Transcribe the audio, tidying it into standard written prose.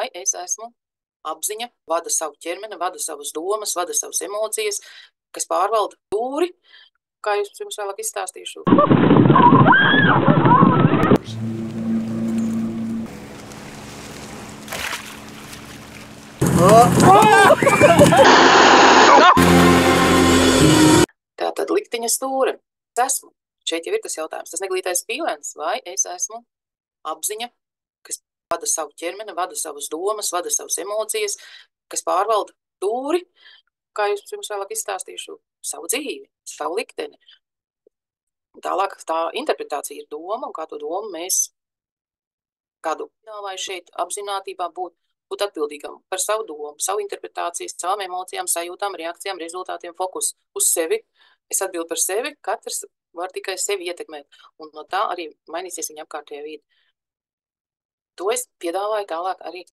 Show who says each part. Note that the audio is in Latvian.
Speaker 1: vai es esmu apziņa, vada savu ķermeni, vada savas domas, vada savas emocijas, kas pārvalda tūri, kā jūs jums vēlāk izstāstīšu. Tātad likteņa stūre. Es esmu. Šeit jau ir tas jautājums. Tas neglītais pīlēns, vai es esmu apziņa, kas vada savu ķermeni, vada savas domas, vada savas emocijas, kas pārvalda tūri, kā jūs jums vēlāk izstāstīšu, savu dzīvi, savu likteni. Tālāk tā interpretācija ir doma, un kā to domu mēs kādu vai šeit apzinātībā būt atbildīgam par savu domu, savu interpretāciju, savām emocijām, sajūtām, reakcijām, rezultātiem, fokus uz sevi. Es atbildu par sevi, katrs var tikai sevi ietekmēt, un no tā arī mainīsies viņa apkārtējā vide. To es piedāvāju tālāk arī